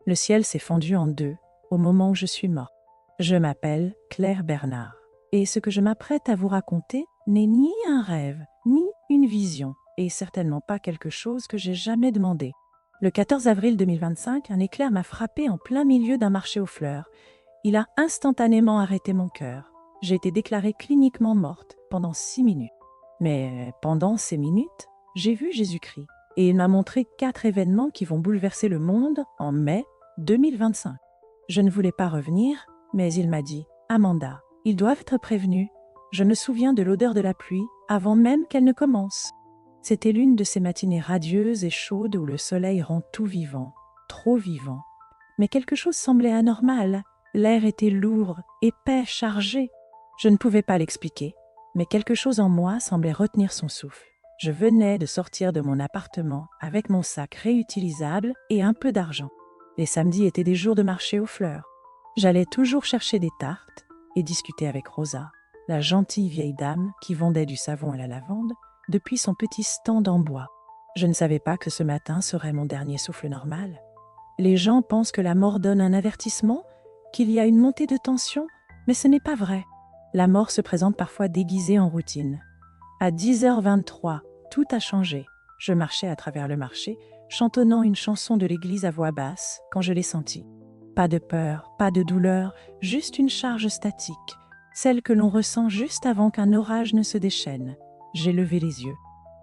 Le ciel s'est fendu en deux au moment où je suis morte. Je m'appelle Claire Bernard. Et ce que je m'apprête à vous raconter n'est ni un rêve, ni une vision, et certainement pas quelque chose que j'ai jamais demandé. Le 14 avril 2025, un éclair m'a frappé en plein milieu d'un marché aux fleurs. Il a instantanément arrêté mon cœur. J'ai été déclarée cliniquement morte pendant 6 minutes. Mais pendant ces minutes, j'ai vu Jésus-Christ. Et il m'a montré 4 événements qui vont bouleverser le monde en mai 2025. Je ne voulais pas revenir, mais il m'a dit « Amanda, ils doivent être prévenus. Je me souviens de l'odeur de la pluie avant même qu'elle ne commence. » C'était l'une de ces matinées radieuses et chaudes où le soleil rend tout vivant, trop vivant. Mais quelque chose semblait anormal. L'air était lourd, épais, chargé. Je ne pouvais pas l'expliquer, mais quelque chose en moi semblait retenir son souffle. Je venais de sortir de mon appartement avec mon sac réutilisable et un peu d'argent. Les samedis étaient des jours de marché aux fleurs. J'allais toujours chercher des tartes et discuter avec Rosa, la gentille vieille dame qui vendait du savon à la lavande depuis son petit stand en bois. Je ne savais pas que ce matin serait mon dernier souffle normal. Les gens pensent que la mort donne un avertissement, qu'il y a une montée de tension, mais ce n'est pas vrai. La mort se présente parfois déguisée en routine. À 10h23, tout a changé. Je marchais à travers le marché, chantonnant une chanson de l'église à voix basse quand je l'ai sentie. Pas de peur, pas de douleur, juste une charge statique, celle que l'on ressent juste avant qu'un orage ne se déchaîne. J'ai levé les yeux.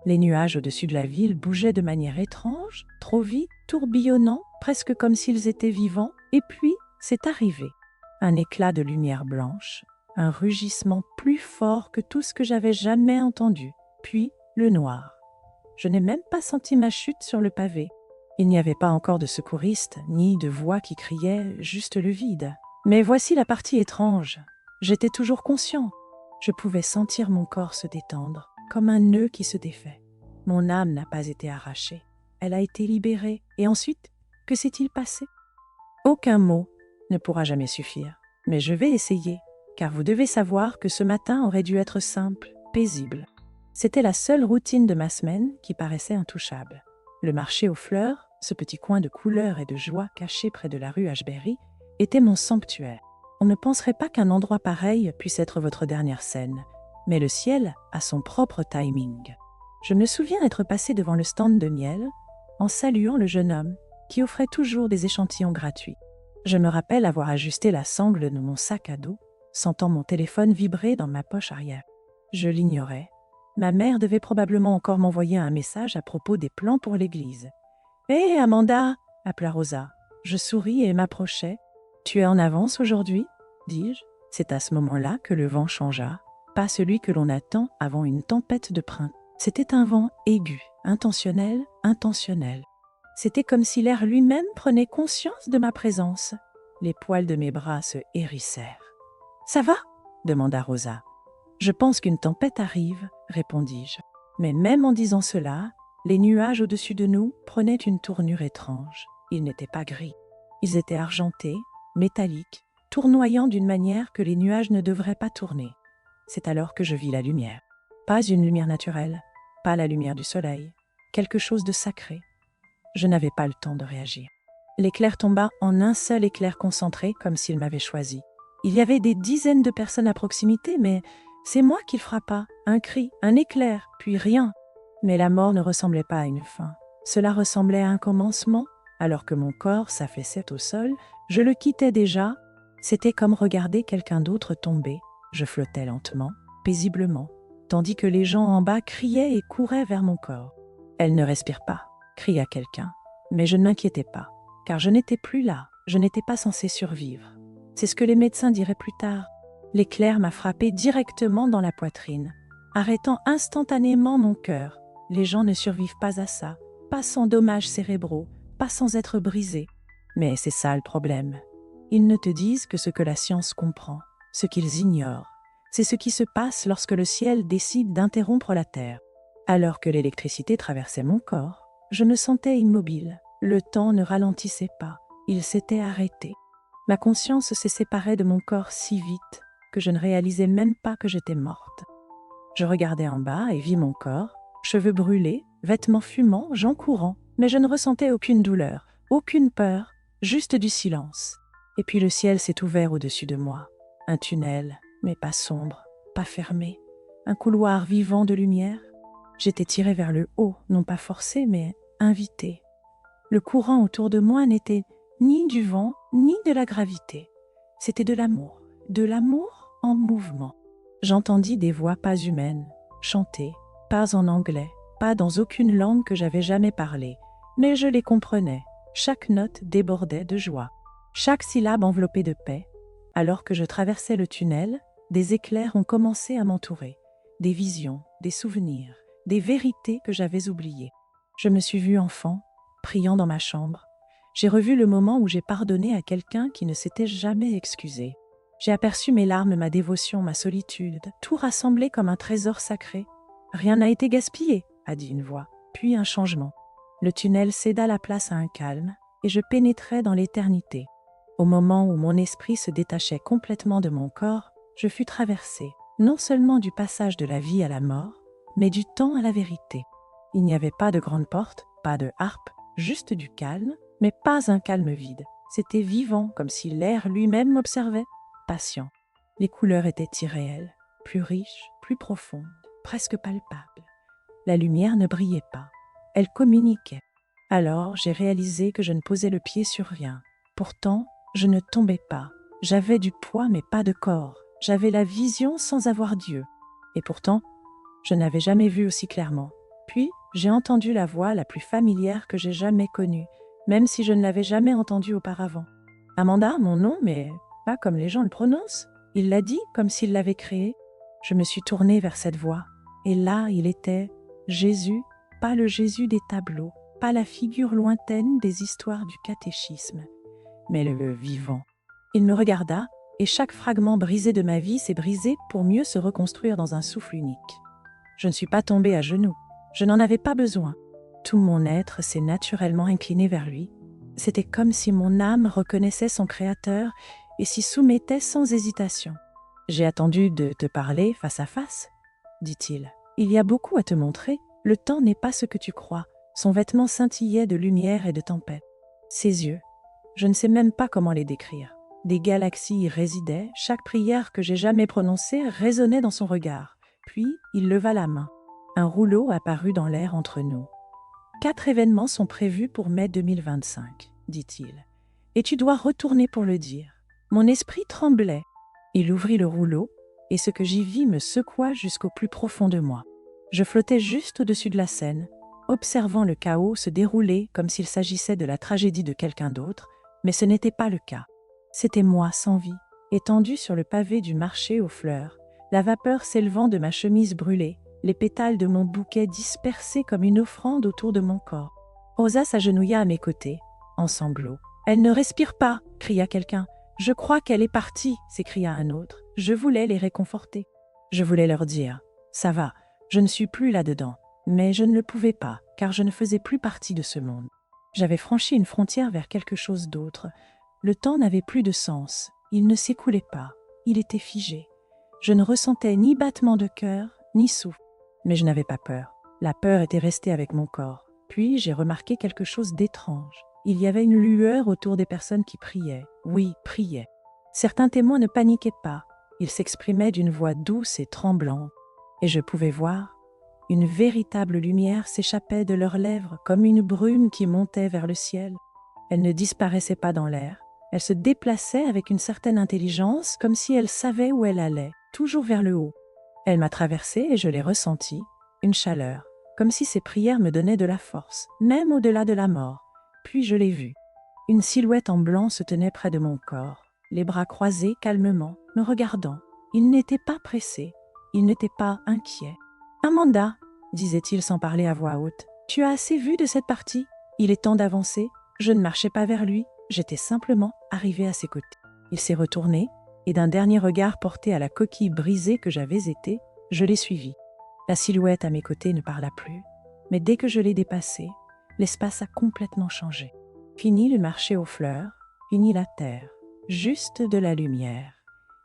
Les nuages au-dessus de la ville bougeaient de manière étrange, trop vite, tourbillonnant, presque comme s'ils étaient vivants, et puis c'est arrivé. Un éclat de lumière blanche, un rugissement plus fort que tout ce que j'avais jamais entendu, puis le noir. Je n'ai même pas senti ma chute sur le pavé. Il n'y avait pas encore de secouristes, ni de voix qui criaient, juste le vide. Mais voici la partie étrange. J'étais toujours conscient. Je pouvais sentir mon corps se détendre, comme un nœud qui se défait. Mon âme n'a pas été arrachée. Elle a été libérée. Et ensuite, que s'est-il passé? Aucun mot ne pourra jamais suffire. Mais je vais essayer, car vous devez savoir que ce matin aurait dû être simple, paisible. C'était la seule routine de ma semaine qui paraissait intouchable. Le marché aux fleurs, ce petit coin de couleur et de joie caché près de la rue Ashbury, était mon sanctuaire. On ne penserait pas qu'un endroit pareil puisse être votre dernière scène, mais le ciel a son propre timing. Je me souviens être passé devant le stand de miel en saluant le jeune homme qui offrait toujours des échantillons gratuits. Je me rappelle avoir ajusté la sangle de mon sac à dos, sentant mon téléphone vibrer dans ma poche arrière. Je l'ignorais. Ma mère devait probablement encore m'envoyer un message à propos des plans pour l'église. « Hé, Amanda !» appela Rosa. Je souris et m'approchai. « Tu es en avance aujourd'hui ?» dis-je. C'est à ce moment-là que le vent changea, pas celui que l'on attend avant une tempête de printemps. C'était un vent aigu, intentionnel. C'était comme si l'air lui-même prenait conscience de ma présence. Les poils de mes bras se hérissèrent. « Ça va ?» demanda Rosa. « Je pense qu'une tempête arrive, » répondis-je. Mais même en disant cela, les nuages au-dessus de nous prenaient une tournure étrange. Ils n'étaient pas gris. Ils étaient argentés, métalliques, tournoyant d'une manière que les nuages ne devraient pas tourner. C'est alors que je vis la lumière. Pas une lumière naturelle, pas la lumière du soleil, quelque chose de sacré. Je n'avais pas le temps de réagir. L'éclair tomba en un seul éclair concentré, comme s'il m'avait choisi. Il y avait des dizaines de personnes à proximité, mais c'est moi qui le frappa. Un cri, un éclair, puis rien. Mais la mort ne ressemblait pas à une fin. Cela ressemblait à un commencement. Alors que mon corps s'affaissait au sol, je le quittais déjà. C'était comme regarder quelqu'un d'autre tomber. Je flottais lentement, paisiblement, tandis que les gens en bas criaient et couraient vers mon corps. « Elle ne respire pas », cria quelqu'un. Mais je ne m'inquiétais pas, car je n'étais plus là, je n'étais pas censée survivre. C'est ce que les médecins diraient plus tard. L'éclair m'a frappé directement dans la poitrine, arrêtant instantanément mon cœur. Les gens ne survivent pas à ça, pas sans dommages cérébraux, pas sans être brisés. Mais c'est ça le problème. Ils ne te disent que ce que la science comprend, ce qu'ils ignorent. C'est ce qui se passe lorsque le ciel décide d'interrompre la terre. Alors que l'électricité traversait mon corps, je me sentais immobile. Le temps ne ralentissait pas, il s'était arrêté. Ma conscience se séparait de mon corps si vite que je ne réalisais même pas que j'étais morte. Je regardais en bas et vis mon corps, cheveux brûlés, vêtements fumants, gens courants, mais je ne ressentais aucune douleur, aucune peur, juste du silence. Et puis le ciel s'est ouvert au-dessus de moi. Un tunnel, mais pas sombre, pas fermé. Un couloir vivant de lumière. J'étais tirée vers le haut, non pas forcée, mais invitée. Le courant autour de moi n'était ni du vent, ni de la gravité. C'était de l'amour en mouvement. J'entendis des voix pas humaines, chanter, pas en anglais, pas dans aucune langue que j'avais jamais parlé, mais je les comprenais. Chaque note débordait de joie, chaque syllabe enveloppée de paix. Alors que je traversais le tunnel, des éclairs ont commencé à m'entourer, des visions, des souvenirs, des vérités que j'avais oubliées. Je me suis vue enfant, priant dans ma chambre. J'ai revu le moment où j'ai pardonné à quelqu'un qui ne s'était jamais excusé. J'ai aperçu mes larmes, ma dévotion, ma solitude, tout rassemblé comme un trésor sacré. Rien n'a été gaspillé, a dit une voix, puis un changement. Le tunnel céda la place à un calme, et je pénétrai dans l'éternité. Au moment où mon esprit se détachait complètement de mon corps, je fus traversée, non seulement du passage de la vie à la mort, mais du temps à la vérité. Il n'y avait pas de grande porte, pas de harpe, juste du calme, mais pas un calme vide. C'était vivant, comme si l'air lui-même m'observait, patient. Les couleurs étaient irréelles, plus riches, plus profondes, presque palpables. La lumière ne brillait pas, elle communiquait. Alors j'ai réalisé que je ne posais le pied sur rien. Pourtant, je ne tombais pas. J'avais du poids mais pas de corps. J'avais la vision sans avoir Dieu. Et pourtant, je n'avais jamais vu aussi clairement. Puis, j'ai entendu la voix la plus familière que j'ai jamais connue, même si je ne l'avais jamais entendue auparavant. Amanda, mon nom, mais pas comme les gens le prononcent. Il l'a dit comme s'il l'avait créé. Je me suis tournée vers cette voix. Et là, il était Jésus, pas le Jésus des tableaux, pas la figure lointaine des histoires du catéchisme, mais le vivant. Il me regarda, et chaque fragment brisé de ma vie s'est brisé pour mieux se reconstruire dans un souffle unique. Je ne suis pas tombée à genoux. Je n'en avais pas besoin. Tout mon être s'est naturellement incliné vers lui. C'était comme si mon âme reconnaissait son Créateur et s'y soumettait sans hésitation. « J'ai attendu de te parler face à face, » dit-il. « Il y a beaucoup à te montrer. Le temps n'est pas ce que tu crois. » Son vêtement scintillait de lumière et de tempête. Ses yeux, je ne sais même pas comment les décrire. Des galaxies y résidaient, chaque prière que j'ai jamais prononcée résonnait dans son regard. Puis, il leva la main. Un rouleau apparut dans l'air entre nous. « 4 événements sont prévus pour mai 2025, dit-il. Et tu dois retourner pour le dire. » Mon esprit tremblait. Il ouvrit le rouleau, et ce que j'y vis me secoua jusqu'au plus profond de moi. Je flottais juste au-dessus de la scène, observant le chaos se dérouler comme s'il s'agissait de la tragédie de quelqu'un d'autre, mais ce n'était pas le cas. C'était moi sans vie, étendu sur le pavé du marché aux fleurs, la vapeur s'élevant de ma chemise brûlée, les pétales de mon bouquet dispersés comme une offrande autour de mon corps. Rosa s'agenouilla à mes côtés, en sanglots. « Elle ne respire pas !» cria quelqu'un. « Je crois qu'elle est partie !» s'écria un autre. Je voulais les réconforter. Je voulais leur dire « Ça va, je ne suis plus là-dedans. » Mais je ne le pouvais pas, car je ne faisais plus partie de ce monde. J'avais franchi une frontière vers quelque chose d'autre. Le temps n'avait plus de sens. Il ne s'écoulait pas. Il était figé. Je ne ressentais ni battement de cœur, ni souffle. Mais je n'avais pas peur. La peur était restée avec mon corps. Puis j'ai remarqué quelque chose d'étrange. Il y avait une lueur autour des personnes qui priaient. Oui, priaient. Certains témoins ne paniquaient pas. Ils s'exprimaient d'une voix douce et tremblante. Et je pouvais voir. Une véritable lumière s'échappait de leurs lèvres comme une brume qui montait vers le ciel. Elle ne disparaissait pas dans l'air. Elle se déplaçait avec une certaine intelligence, comme si elle savait où elle allait, toujours vers le haut. Elle m'a traversée et je l'ai ressentie, une chaleur, comme si ses prières me donnaient de la force, même au-delà de la mort. Puis je l'ai vue. Une silhouette en blanc se tenait près de mon corps, les bras croisés calmement, me regardant. Il n'était pas pressé, il n'était pas inquiet. « Amanda, disait-il sans parler à voix haute, tu as assez vu de cette partie? Il est temps d'avancer. » Je ne marchais pas vers lui, j'étais simplement arrivée à ses côtés. Il s'est retourné, et d'un dernier regard porté à la coquille brisée que j'avais été, je l'ai suivi. La silhouette à mes côtés ne parla plus, mais dès que je l'ai dépassée, l'espace a complètement changé. Fini le marché aux fleurs, fini la terre, juste de la lumière.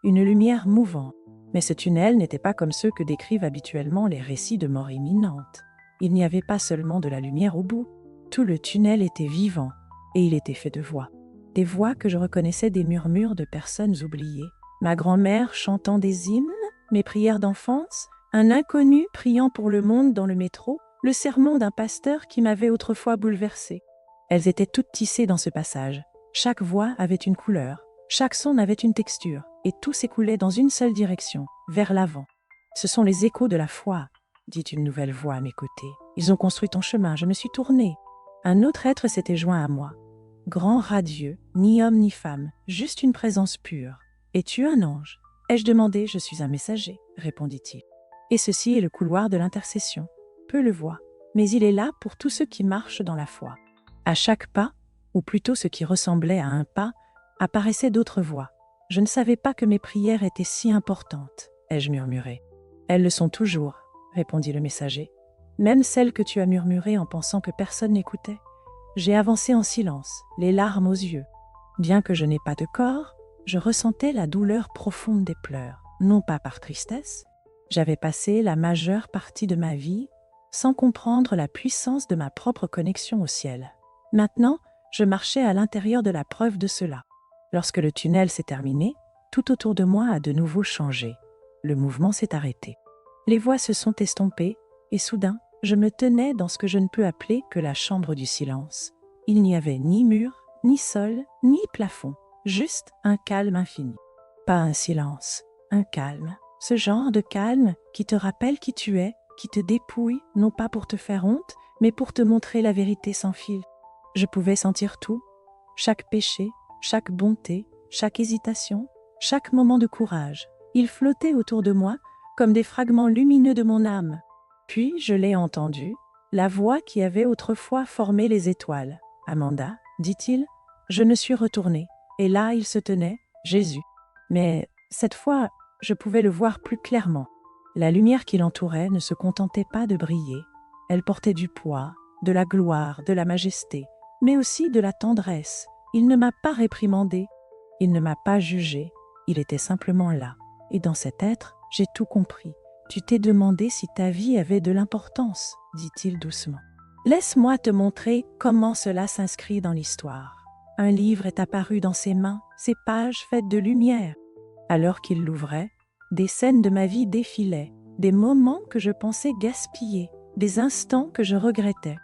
Une lumière mouvante. Mais ce tunnel n'était pas comme ceux que décrivent habituellement les récits de mort imminente. Il n'y avait pas seulement de la lumière au bout. Tout le tunnel était vivant, et il était fait de voix. des voix que je reconnaissais des murmures de personnes oubliées, ma grand-mère chantant des hymnes, mes prières d'enfance, un inconnu priant pour le monde dans le métro, le sermon d'un pasteur qui m'avait autrefois bouleversée. Elles étaient toutes tissées dans ce passage. Chaque voix avait une couleur, chaque son avait une texture, et tout s'écoulait dans une seule direction, vers l'avant. Ce sont les échos de la foi, dit une nouvelle voix à mes côtés. Ils ont construit ton chemin, je me suis tournée. Un autre être s'était joint à moi. Grand radieux, ni homme ni femme, juste une présence pure. Es-tu un ange? Ai-je demandé, je suis un messager, répondit-il. Et ceci est le couloir de l'intercession. Peu le voient, mais il est là pour tous ceux qui marchent dans la foi. À chaque pas, ou plutôt ce qui ressemblait à un pas, apparaissaient d'autres voix. Je ne savais pas que mes prières étaient si importantes, ai-je murmuré. Elles le sont toujours, répondit le messager. Même celles que tu as murmurées en pensant que personne n'écoutait. J'ai avancé en silence, les larmes aux yeux. Bien que je n'ai pas de corps, je ressentais la douleur profonde des pleurs, non pas par tristesse. J'avais passé la majeure partie de ma vie sans comprendre la puissance de ma propre connexion au ciel. Maintenant, je marchais à l'intérieur de la preuve de cela. Lorsque le tunnel s'est terminé, tout autour de moi a de nouveau changé. Le mouvement s'est arrêté. Les voix se sont estompées et soudain, je me tenais dans ce que je ne peux appeler que la chambre du silence. Il n'y avait ni mur, ni sol, ni plafond, juste un calme infini. Pas un silence, un calme. Ce genre de calme qui te rappelle qui tu es, qui te dépouille, non pas pour te faire honte, mais pour te montrer la vérité sans fil. Je pouvais sentir tout, chaque péché, chaque bonté, chaque hésitation, chaque moment de courage. Il flottait autour de moi comme des fragments lumineux de mon âme. Puis je l'ai entendu, la voix qui avait autrefois formé les étoiles. « Amanda, dit-il, je ne suis retourné. » Et là il se tenait, Jésus. Mais cette fois, je pouvais le voir plus clairement. La lumière qui l'entourait ne se contentait pas de briller. Elle portait du poids, de la gloire, de la majesté, mais aussi de la tendresse. Il ne m'a pas réprimandé, il ne m'a pas jugé, il était simplement là. Et dans cet être, j'ai tout compris. Tu t'es demandé si ta vie avait de l'importance, dit-il doucement. Laisse-moi te montrer comment cela s'inscrit dans l'histoire. Un livre est apparu dans ses mains, ses pages faites de lumière. Alors qu'il l'ouvrait, des scènes de ma vie défilaient, des moments que je pensais gaspiller, des instants que je regrettais.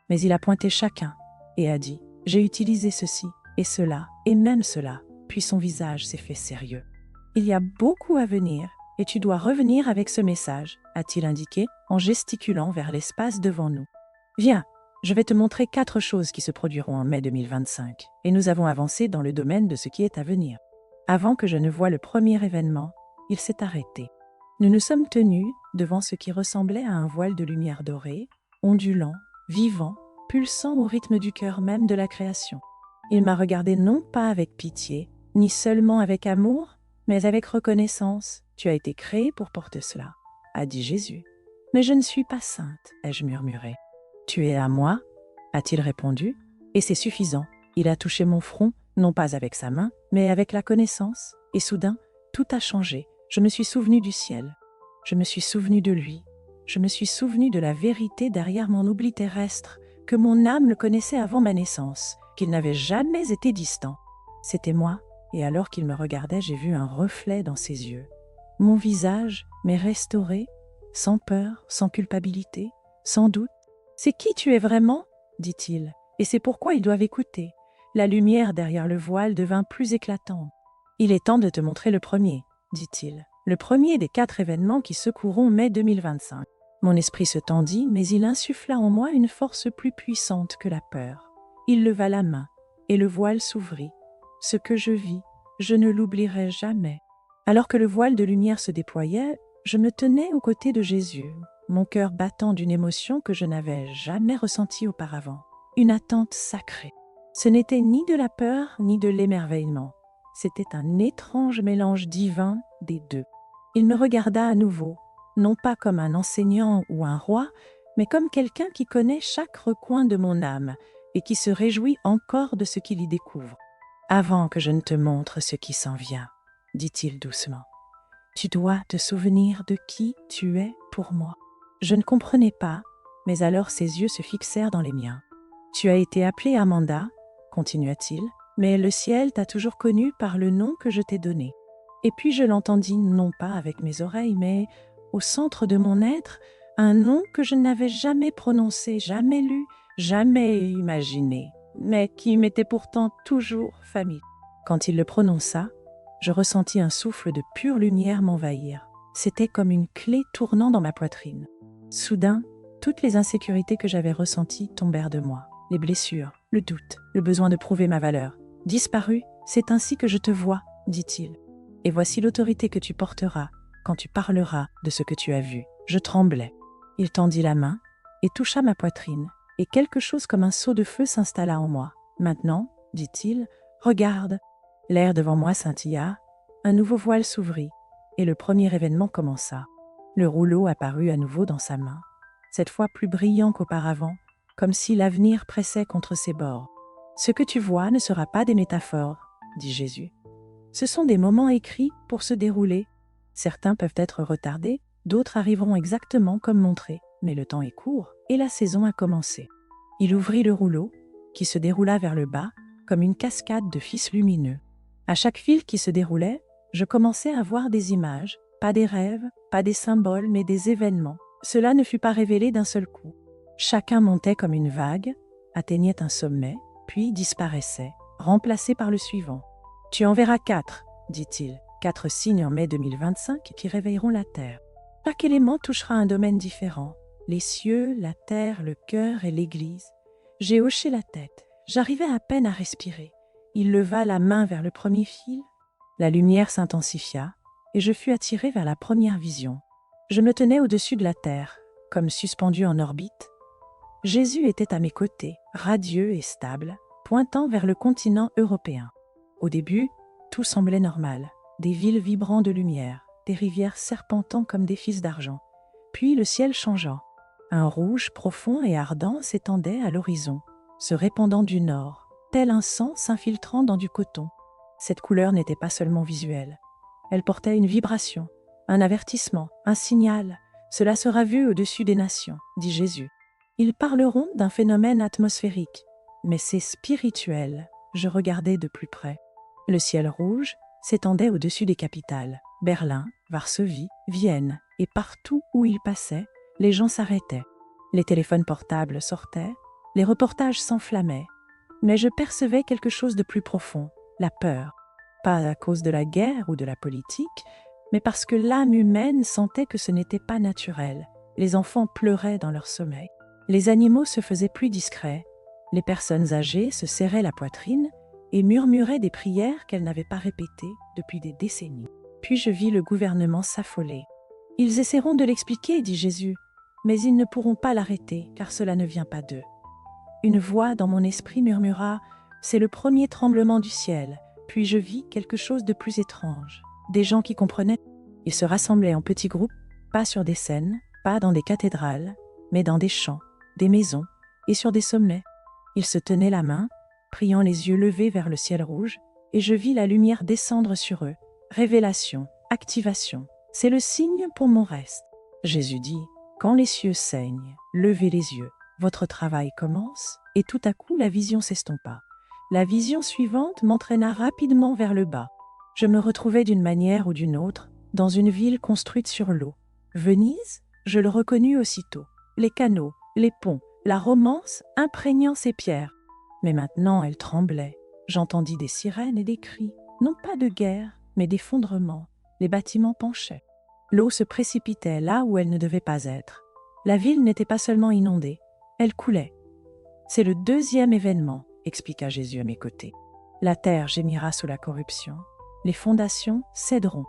Mais il a pointé chacun et a dit « J'ai utilisé ceci et cela et même cela », puis son visage s'est fait sérieux. « Il y a beaucoup à venir et tu dois revenir avec ce message », a-t-il indiqué en gesticulant vers l'espace devant nous. « Viens, je vais te montrer 4 choses qui se produiront en mai 2025 et nous avons avancé dans le domaine de ce qui est à venir. » Avant que je ne voie le premier événement, il s'est arrêté. Nous nous sommes tenus devant ce qui ressemblait à un voile de lumière dorée, ondulant, vivant, pulsant au rythme du cœur même de la création. Il m'a regardé non pas avec pitié, ni seulement avec amour, mais avec reconnaissance. « Tu as été créé pour porter cela », a dit Jésus. « Mais je ne suis pas sainte, ai-je murmuré. »« Tu es à moi » a-t-il répondu, et c'est suffisant. Il a touché mon front, non pas avec sa main, mais avec la connaissance, et soudain, tout a changé. Je me suis souvenu du ciel. Je me suis souvenu de lui. Je me suis souvenu de la vérité derrière mon oubli terrestre, que mon âme le connaissait avant ma naissance, qu'il n'avait jamais été distant. C'était moi, et alors qu'il me regardait, j'ai vu un reflet dans ses yeux. Mon visage m'est restauré, sans peur, sans culpabilité, sans doute. « C'est qui tu es vraiment ?» dit-il, et c'est pourquoi ils doivent écouter. La lumière derrière le voile devint plus éclatante. « Il est temps de te montrer le premier, » dit-il. « Le premier des 4 événements qui secoueront mai 2025. » Mon esprit se tendit, mais il insuffla en moi une force plus puissante que la peur. Il leva la main, et le voile s'ouvrit. Ce que je vis, je ne l'oublierai jamais. Alors que le voile de lumière se déployait, je me tenais aux côtés de Jésus, mon cœur battant d'une émotion que je n'avais jamais ressentie auparavant. Une attente sacrée. Ce n'était ni de la peur, ni de l'émerveillement. C'était un étrange mélange divin des deux. Il me regarda à nouveau, non pas comme un enseignant ou un roi, mais comme quelqu'un qui connaît chaque recoin de mon âme et qui se réjouit encore de ce qu'il y découvre. « Avant que je ne te montre ce qui s'en vient, » dit-il doucement, « tu dois te souvenir de qui tu es pour moi. » Je ne comprenais pas, mais alors ses yeux se fixèrent dans les miens. « Tu as été appelée Amanda, » continua-t-il, mais le ciel t'a toujours connu par le nom que je t'ai donné. Et puis je l'entendis non pas avec mes oreilles, mais au centre de mon être, un nom que je n'avais jamais prononcé, jamais lu, jamais imaginé, mais qui m'était pourtant toujours familier. Quand il le prononça, je ressentis un souffle de pure lumière m'envahir. C'était comme une clé tournant dans ma poitrine. Soudain, toutes les insécurités que j'avais ressenties tombèrent de moi. Les blessures, le doute, le besoin de prouver ma valeur. Disparu, c'est ainsi que je te vois, dit-il. Et voici l'autorité que tu porteras quand tu parleras de ce que tu as vu. Je tremblais. Il tendit la main et toucha ma poitrine, et quelque chose comme un seau de feu s'installa en moi. Maintenant, dit-il, regarde. L'air devant moi scintilla, un nouveau voile s'ouvrit, et le premier événement commença. Le rouleau apparut à nouveau dans sa main, cette fois plus brillant qu'auparavant, comme si l'avenir pressait contre ses bords. Ce que tu vois ne sera pas des métaphores, dit Jésus. Ce sont des moments écrits pour se dérouler. Certains peuvent être retardés, d'autres arriveront exactement comme montré, mais le temps est court et la saison a commencé. Il ouvrit le rouleau, qui se déroula vers le bas, comme une cascade de fils lumineux. À chaque fil qui se déroulait, je commençais à voir des images, pas des rêves, pas des symboles, mais des événements. Cela ne fut pas révélé d'un seul coup. Chacun montait comme une vague, atteignait un sommet, puis disparaissait, remplacé par le suivant. « Tu en verras 4, dit-il, 4 signes en mai 2025 qui réveilleront la Terre. Chaque élément touchera un domaine différent, les cieux, la terre, le cœur et l'Église. » J'ai hoché la tête, j'arrivais à peine à respirer. Il leva la main vers le premier fil, la lumière s'intensifia et je fus attiré vers la première vision. Je me tenais au-dessus de la terre, comme suspendu en orbite. Jésus était à mes côtés, radieux et stable, pointant vers le continent européen. Au début, tout semblait normal, des villes vibrant de lumière, des rivières serpentant comme des fils d'argent. Puis le ciel changea. Un rouge profond et ardent s'étendait à l'horizon, se répandant du nord, tel un sang s'infiltrant dans du coton. Cette couleur n'était pas seulement visuelle. Elle portait une vibration, un avertissement, un signal. Cela sera vu au-dessus des nations, dit Jésus. Ils parleront d'un phénomène atmosphérique, mais c'est spirituel. Je regardais de plus près. Le ciel rouge s'étendait au-dessus des capitales, Berlin, Varsovie, Vienne, et partout où il passait, les gens s'arrêtaient. Les téléphones portables sortaient, les reportages s'enflammaient. Mais je percevais quelque chose de plus profond, la peur. Pas à cause de la guerre ou de la politique, mais parce que l'âme humaine sentait que ce n'était pas naturel. Les enfants pleuraient dans leur sommeil. Les animaux se faisaient plus discrets. Les personnes âgées se serraient la poitrine et murmuraient des prières qu'elles n'avaient pas répétées depuis des décennies. Puis je vis le gouvernement s'affoler. « Ils essaieront de l'expliquer, dit Jésus, mais ils ne pourront pas l'arrêter, car cela ne vient pas d'eux. » Une voix dans mon esprit murmura « C'est le premier tremblement du ciel. » Puis je vis quelque chose de plus étrange. Des gens qui comprenaient. Ils se rassemblaient en petits groupes, pas sur des scènes, pas dans des cathédrales, mais dans des champs, des maisons et sur des sommets. Ils se tenaient la main, priant les yeux levés vers le ciel rouge, et je vis la lumière descendre sur eux. Révélation, activation, c'est le signe pour mon reste. Jésus dit, quand les cieux saignent, levez les yeux, votre travail commence, et tout à coup la vision s'estompa. La vision suivante m'entraîna rapidement vers le bas. Je me retrouvais d'une manière ou d'une autre dans une ville construite sur l'eau. Venise, je le reconnus aussitôt. Les canaux, les ponts, la romance imprégnant ses pierres. Mais maintenant elle tremblait. J'entendis des sirènes et des cris, non pas de guerre, mais d'effondrement. Les bâtiments penchaient. L'eau se précipitait là où elle ne devait pas être. La ville n'était pas seulement inondée, elle coulait. C'est le deuxième événement, expliqua Jésus à mes côtés. La terre gémira sous la corruption. Les fondations céderont.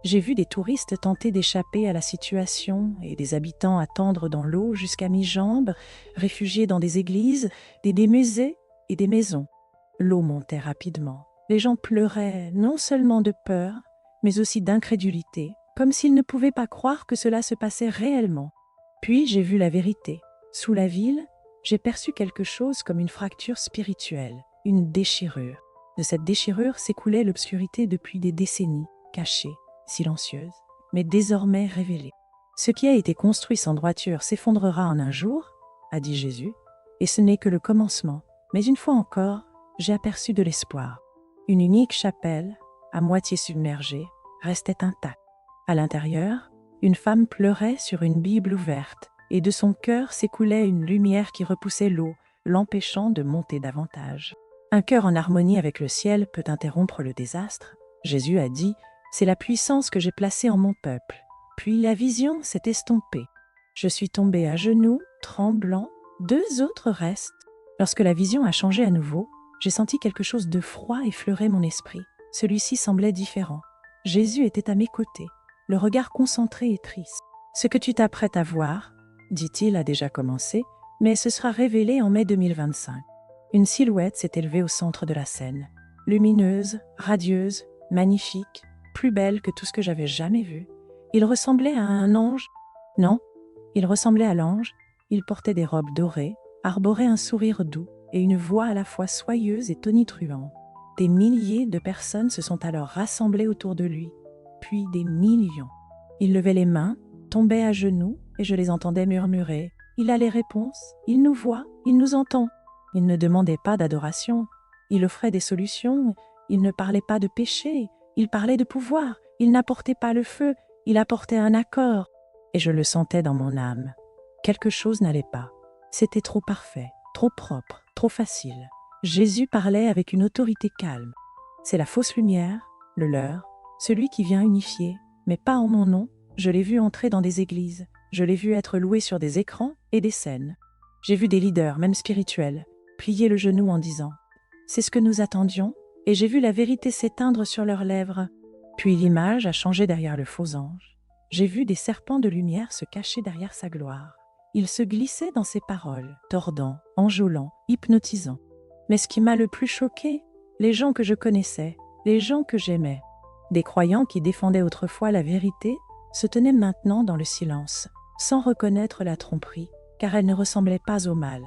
J'ai vu des touristes tenter d'échapper à la situation et des habitants attendre dans l'eau jusqu'à mi-jambe, réfugiés dans des églises, des musées et des maisons. L'eau montait rapidement. Les gens pleuraient non seulement de peur, mais aussi d'incrédulité, comme s'ils ne pouvaient pas croire que cela se passait réellement. Puis j'ai vu la vérité. Sous la ville, j'ai perçu quelque chose comme une fracture spirituelle, une déchirure. De cette déchirure s'écoulait l'obscurité depuis des décennies, cachée, silencieuse, mais désormais révélée. Ce qui a été construit sans droiture s'effondrera en un jour, a dit Jésus, et ce n'est que le commencement. Mais une fois encore, j'ai aperçu de l'espoir. Une unique chapelle, à moitié submergée, restait intacte. À l'intérieur, une femme pleurait sur une Bible ouverte, et de son cœur s'écoulait une lumière qui repoussait l'eau, l'empêchant de monter davantage. Un cœur en harmonie avec le ciel peut interrompre le désastre. Jésus a dit « C'est la puissance que j'ai placée en mon peuple ». Puis la vision s'est estompée. Je suis tombé à genoux, tremblant, 2 autres restent. Lorsque la vision a changé à nouveau, j'ai senti quelque chose de froid effleurer mon esprit. Celui-ci semblait différent. Jésus était à mes côtés, le regard concentré et triste. « Ce que tu t'apprêtes à voir, dit-il, a déjà commencé, mais ce sera révélé en mai 2025. » Une silhouette s'est élevée au centre de la scène, lumineuse, radieuse, magnifique, plus belle que tout ce que j'avais jamais vu. Il ressemblait à un ange. Non, il ressemblait à l'ange. Il portait des robes dorées, arborait un sourire doux et une voix à la fois soyeuse et tonitruante. Des milliers de personnes se sont alors rassemblées autour de lui, puis des millions. Il levait les mains, tombait à genoux et je les entendais murmurer « Il a les réponses, il nous voit, il nous entend ». Il ne demandait pas d'adoration, il offrait des solutions, il ne parlait pas de péché, il parlait de pouvoir, il n'apportait pas le feu, il apportait un accord. Et je le sentais dans mon âme. Quelque chose n'allait pas. C'était trop parfait, trop propre, trop facile. Jésus parlait avec une autorité calme. C'est la fausse lumière, le leurre, celui qui vient unifier, mais pas en mon nom. Je l'ai vu entrer dans des églises, je l'ai vu être loué sur des écrans et des scènes. J'ai vu des leaders, même spirituels, plier le genou en disant « C'est ce que nous attendions » et j'ai vu la vérité s'éteindre sur leurs lèvres. Puis l'image a changé derrière le faux ange. J'ai vu des serpents de lumière se cacher derrière sa gloire. Ils se glissaient dans ses paroles, tordant, enjôlant, hypnotisant. Mais ce qui m'a le plus choqué, les gens que je connaissais, les gens que j'aimais, des croyants qui défendaient autrefois la vérité, se tenaient maintenant dans le silence, sans reconnaître la tromperie, car elle ne ressemblait pas au mal.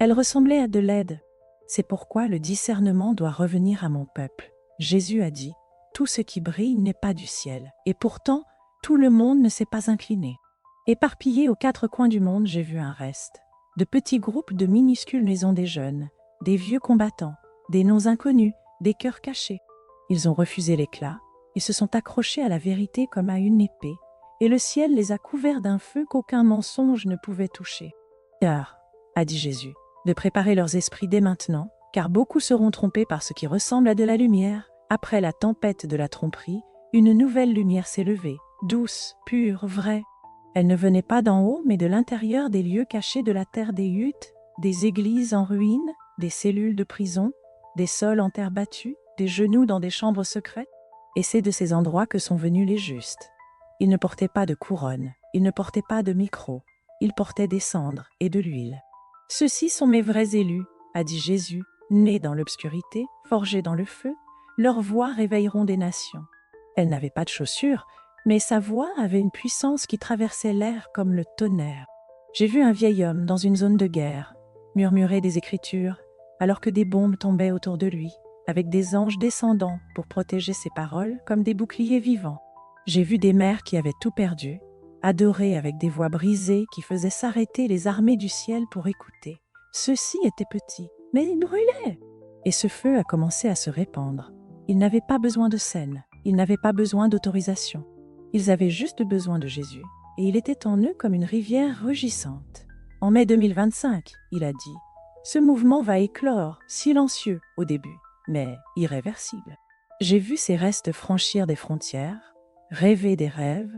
Elle ressemblait à de l'aide. C'est pourquoi le discernement doit revenir à mon peuple. Jésus a dit « Tout ce qui brille n'est pas du ciel ». Et pourtant, tout le monde ne s'est pas incliné. Éparpillés aux 4 coins du monde, j'ai vu un reste. De petits groupes de minuscules maisons des jeunes, des vieux combattants, des noms inconnus, des cœurs cachés. Ils ont refusé l'éclat et se sont accrochés à la vérité comme à une épée, et le ciel les a couverts d'un feu qu'aucun mensonge ne pouvait toucher. « Heure, a dit Jésus, de préparer leurs esprits dès maintenant, car beaucoup seront trompés par ce qui ressemble à de la lumière. Après la tempête de la tromperie, une nouvelle lumière s'est levée, douce, pure, vraie. Elle ne venait pas d'en haut, mais de l'intérieur des lieux cachés de la terre, des huttes, des églises en ruine, des cellules de prison, des sols en terre battue, des genoux dans des chambres secrètes. Et c'est de ces endroits que sont venus les justes. Ils ne portaient pas de couronne, ils ne portaient pas de micro, ils portaient des cendres et de l'huile. Ceux-ci sont mes vrais élus, a dit Jésus, nés dans l'obscurité, forgés dans le feu, leurs voix réveilleront des nations. Elle n'avait pas de chaussures, mais sa voix avait une puissance qui traversait l'air comme le tonnerre. J'ai vu un vieil homme dans une zone de guerre, murmurer des écritures, alors que des bombes tombaient autour de lui, avec des anges descendant pour protéger ses paroles comme des boucliers vivants. J'ai vu des mères qui avaient tout perdu, adorer avec des voix brisées qui faisaient s'arrêter les armées du ciel pour écouter. Ceux-ci étaient petits, mais ils brûlaient. Et ce feu a commencé à se répandre. Ils n'avaient pas besoin de scène, ils n'avaient pas besoin d'autorisation. Ils avaient juste besoin de Jésus, et il était en eux comme une rivière rugissante. En mai 2025, il a dit, ce mouvement va éclore, silencieux au début, mais irréversible. J'ai vu ces restes franchir des frontières, rêver des rêves,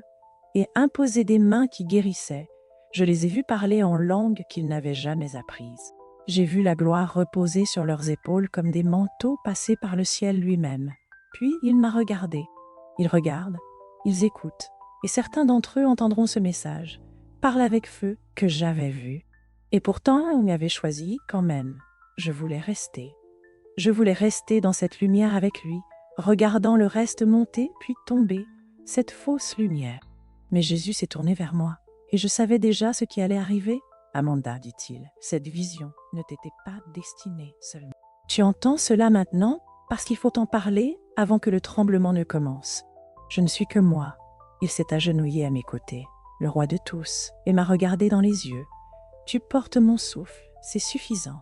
et imposer des mains qui guérissaient. Je les ai vus parler en langues qu'ils n'avaient jamais apprises. J'ai vu la gloire reposer sur leurs épaules comme des manteaux passés par le ciel lui-même. Puis il m'a regardé. Ils regardent, ils écoutent, et certains d'entre eux entendront ce message. Parle avec feu que j'avais vu. Et pourtant, on m'avait choisi quand même. Je voulais rester. Je voulais rester dans cette lumière avec lui, regardant le reste monter puis tomber, cette fausse lumière. Mais Jésus s'est tourné vers moi, et je savais déjà ce qui allait arriver. Amanda, dit-il, cette vision ne t'était pas destinée seulement. Tu entends cela maintenant parce qu'il faut en parler avant que le tremblement ne commence. Je ne suis que moi. Il s'est agenouillé à mes côtés, le roi de tous, et m'a regardé dans les yeux. Tu portes mon souffle, c'est suffisant.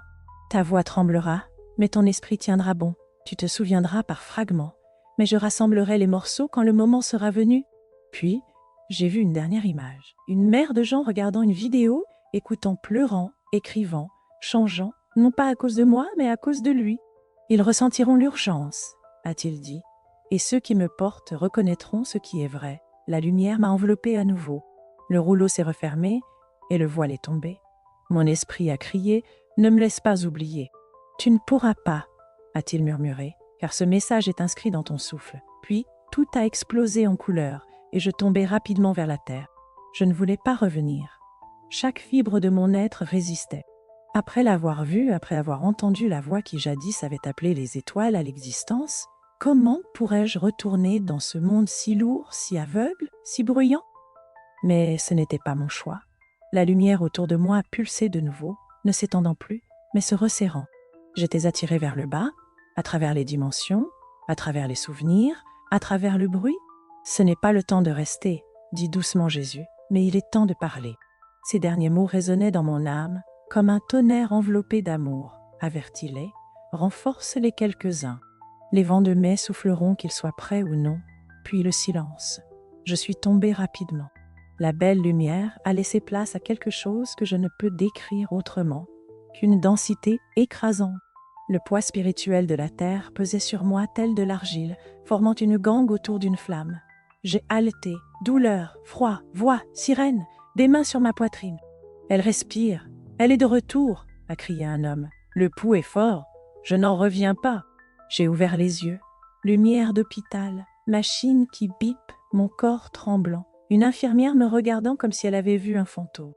Ta voix tremblera, Mais ton esprit tiendra bon, tu te souviendras par fragments, mais je rassemblerai les morceaux quand le moment sera venu. » Puis, j'ai vu une dernière image, une mère de Jean regardant une vidéo, écoutant, pleurant, écrivant, changeant, non pas à cause de moi, mais à cause de lui. « Ils ressentiront l'urgence, a-t-il dit, et ceux qui me portent reconnaîtront ce qui est vrai. La lumière m'a enveloppé à nouveau. Le rouleau s'est refermé et le voile est tombé. Mon esprit a crié, ne me laisse pas oublier. Tu ne pourras pas, a-t-il murmuré, car ce message est inscrit dans ton souffle. Puis, tout a explosé en couleurs et je tombai rapidement vers la terre. Je ne voulais pas revenir. Chaque fibre de mon être résistait. Après l'avoir vu, après avoir entendu la voix qui jadis avait appelé les étoiles à l'existence, comment pourrais-je retourner dans ce monde si lourd, si aveugle, si bruyant? Mais ce n'était pas mon choix. La lumière autour de moi pulsait de nouveau, ne s'étendant plus, mais se resserrant. J'étais attirée vers le bas, à travers les dimensions, à travers les souvenirs, à travers le bruit. Ce n'est pas le temps de rester, dit doucement Jésus, mais il est temps de parler. Ces derniers mots résonnaient dans mon âme, comme un tonnerre enveloppé d'amour. Avertis-les, renforce-les quelques-uns. Les vents de mai souffleront qu'ils soient prêts ou non, puis le silence. Je suis tombée rapidement. La belle lumière a laissé place à quelque chose que je ne peux décrire autrement qu'une densité écrasante. Le poids spirituel de la terre pesait sur moi tel de l'argile, formant une gangue autour d'une flamme. J'ai haleté, douleur, froid, voix, sirène, des mains sur ma poitrine. « Elle respire, elle est de retour !» a crié un homme. « Le pouls est fort, je n'en reviens pas !» J'ai ouvert les yeux. Lumière d'hôpital, machine qui bip, mon corps tremblant. Une infirmière me regardant comme si elle avait vu un fantôme.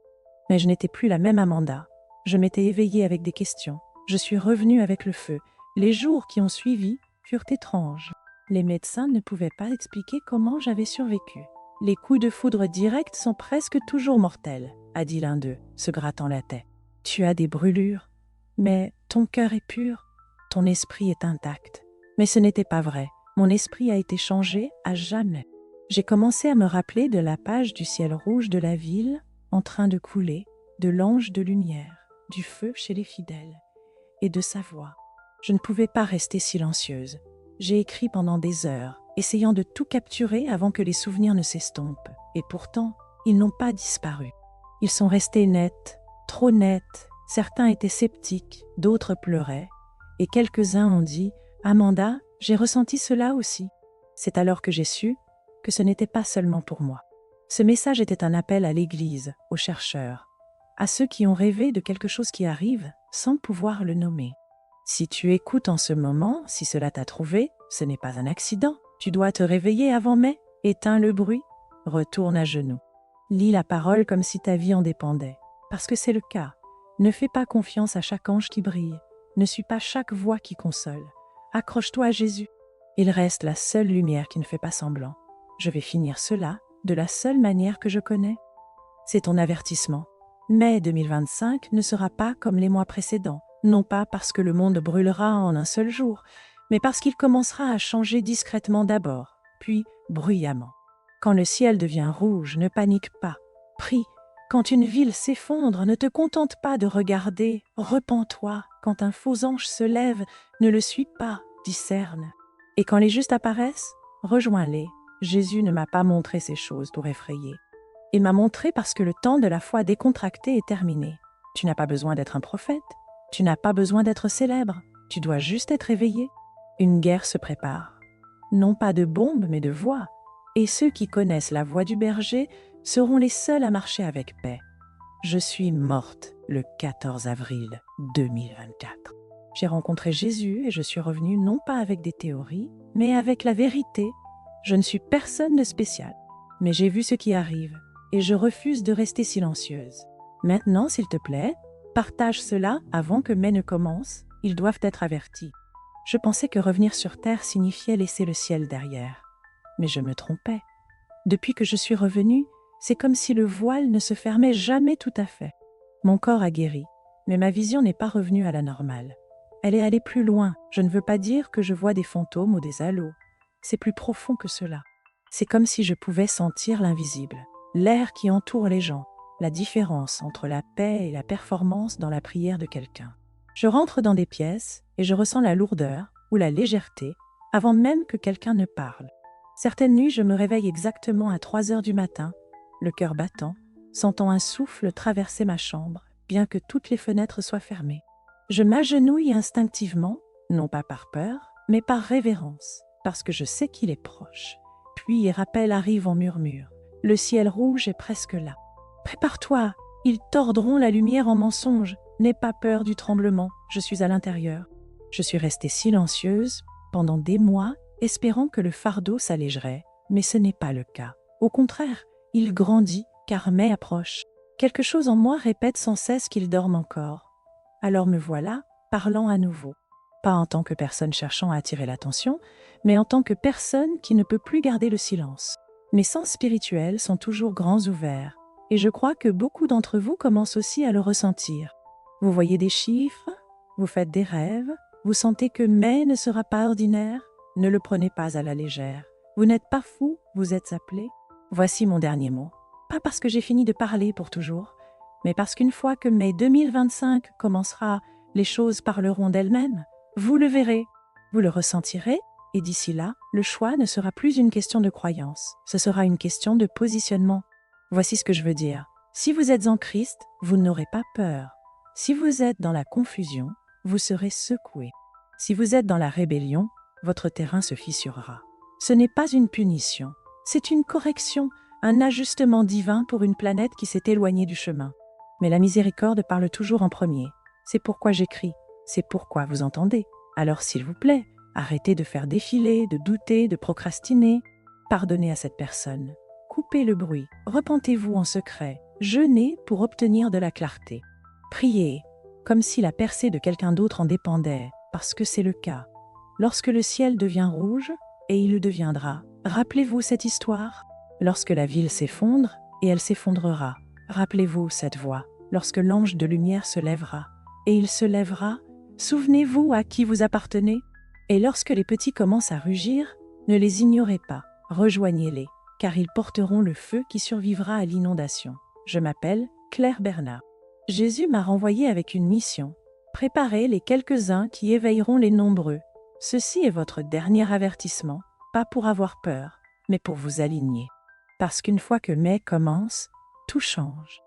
Mais je n'étais plus la même Amanda. Je m'étais éveillée avec des questions. Je suis revenue avec le feu. Les jours qui ont suivi furent étranges. Les médecins ne pouvaient pas expliquer comment j'avais survécu. « Les coups de foudre directs sont presque toujours mortels, » a dit l'un d'eux, se grattant la tête. « Tu as des brûlures, mais ton cœur est pur, ton esprit est intact. » Mais ce n'était pas vrai. Mon esprit a été changé à jamais. J'ai commencé à me rappeler de la page du ciel rouge de la ville en train de couler, de l'ange de lumière, du feu chez les fidèles, et de sa voix. Je ne pouvais pas rester silencieuse. J'ai écrit pendant des heures, essayant de tout capturer avant que les souvenirs ne s'estompent. Et pourtant, ils n'ont pas disparu. Ils sont restés nets, trop nets. Certains étaient sceptiques, d'autres pleuraient. Et quelques-uns ont dit « Amanda, j'ai ressenti cela aussi. » C'est alors que j'ai su que ce n'était pas seulement pour moi. Ce message était un appel à l'Église, aux chercheurs, à ceux qui ont rêvé de quelque chose qui arrive sans pouvoir le nommer. Si tu écoutes en ce moment, si cela t'a trouvé, ce n'est pas un accident. Tu dois te réveiller avant mai, éteins le bruit, retourne à genoux. Lis la parole comme si ta vie en dépendait, parce que c'est le cas. Ne fais pas confiance à chaque ange qui brille, ne suis pas chaque voix qui console. Accroche-toi à Jésus. Il reste la seule lumière qui ne fait pas semblant. Je vais finir cela de la seule manière que je connais. C'est ton avertissement. Mai 2025 ne sera pas comme les mois précédents, non pas parce que le monde brûlera en un seul jour, mais parce qu'il commencera à changer discrètement d'abord, puis bruyamment. Quand le ciel devient rouge, ne panique pas. Prie. Quand une ville s'effondre, ne te contente pas de regarder. Repens-toi. Quand un faux ange se lève, ne le suis pas, discerne. Et quand les justes apparaissent, rejoins-les. Jésus ne m'a pas montré ces choses pour effrayer. Il m'a montré parce que le temps de la foi décontractée est terminé. Tu n'as pas besoin d'être un prophète. Tu n'as pas besoin d'être célèbre. Tu dois juste être éveillé. Une guerre se prépare. Non pas de bombes, mais de voix. Et ceux qui connaissent la voix du berger seront les seuls à marcher avec paix. Je suis morte le 14 avril 2024. J'ai rencontré Jésus et je suis revenue non pas avec des théories, mais avec la vérité. Je ne suis personne de spécial, mais j'ai vu ce qui arrive et je refuse de rester silencieuse. Maintenant, s'il te plaît, partage cela avant que mai ne commence. Ils doivent être avertis. Je pensais que revenir sur terre signifiait laisser le ciel derrière. Mais je me trompais. Depuis que je suis revenue, c'est comme si le voile ne se fermait jamais tout à fait. Mon corps a guéri, mais ma vision n'est pas revenue à la normale. Elle est allée plus loin. Je ne veux pas dire que je vois des fantômes ou des halos. C'est plus profond que cela. C'est comme si je pouvais sentir l'invisible, l'air qui entoure les gens, la différence entre la paix et la performance dans la prière de quelqu'un. Je rentre dans des pièces et je ressens la lourdeur ou la légèreté avant même que quelqu'un ne parle. Certaines nuits, je me réveille exactement à 3 heures du matin, le cœur battant, sentant un souffle traverser ma chambre, bien que toutes les fenêtres soient fermées. Je m'agenouille instinctivement, non pas par peur, mais par révérence, parce que je sais qu'il est proche. Puis les rappels arrivent en murmure. Le ciel rouge est presque là. Prépare-toi, ils tordront la lumière en mensonge. N'aie pas peur du tremblement, je suis à l'intérieur. Je suis restée silencieuse pendant des mois, espérant que le fardeau s'allégerait, mais ce n'est pas le cas. Au contraire, il grandit car mai approche. Quelque chose en moi répète sans cesse qu'il dorme encore. Alors me voilà, parlant à nouveau. Pas en tant que personne cherchant à attirer l'attention, mais en tant que personne qui ne peut plus garder le silence. Mes sens spirituels sont toujours grands ouverts, et je crois que beaucoup d'entre vous commencent aussi à le ressentir. Vous voyez des chiffres, vous faites des rêves, vous sentez que mai ne sera pas ordinaire. Ne le prenez pas à la légère. Vous n'êtes pas fou, vous êtes appelé. Voici mon dernier mot. Pas parce que j'ai fini de parler pour toujours, mais parce qu'une fois que mai 2025 commencera, les choses parleront d'elles-mêmes. Vous le verrez, vous le ressentirez, et d'ici là, le choix ne sera plus une question de croyance, ce sera une question de positionnement. Voici ce que je veux dire. Si vous êtes en Christ, vous n'aurez pas peur. Si vous êtes dans la confusion, vous serez secoué. Si vous êtes dans la rébellion, votre terrain se fissurera. Ce n'est pas une punition, c'est une correction, un ajustement divin pour une planète qui s'est éloignée du chemin. Mais la miséricorde parle toujours en premier. C'est pourquoi j'écris, c'est pourquoi vous entendez. Alors s'il vous plaît, arrêtez de faire défiler, de douter, de procrastiner. Pardonnez à cette personne. Coupez le bruit, repentez-vous en secret, jeûnez pour obtenir de la clarté. Priez, comme si la percée de quelqu'un d'autre en dépendait, parce que c'est le cas. Lorsque le ciel devient rouge, et il le deviendra, rappelez-vous cette histoire. Lorsque la ville s'effondre, et elle s'effondrera, rappelez-vous cette voix. Lorsque l'ange de lumière se lèvera, et il se lèvera, souvenez-vous à qui vous appartenez. Et lorsque les petits commencent à rugir, ne les ignorez pas, rejoignez-les, car ils porteront le feu qui survivra à l'inondation. Je m'appelle Claire Bernard. Jésus m'a renvoyé avec une mission. Préparez les quelques-uns qui éveilleront les nombreux. Ceci est votre dernier avertissement, pas pour avoir peur, mais pour vous aligner. Parce qu'une fois que mai commence, tout change.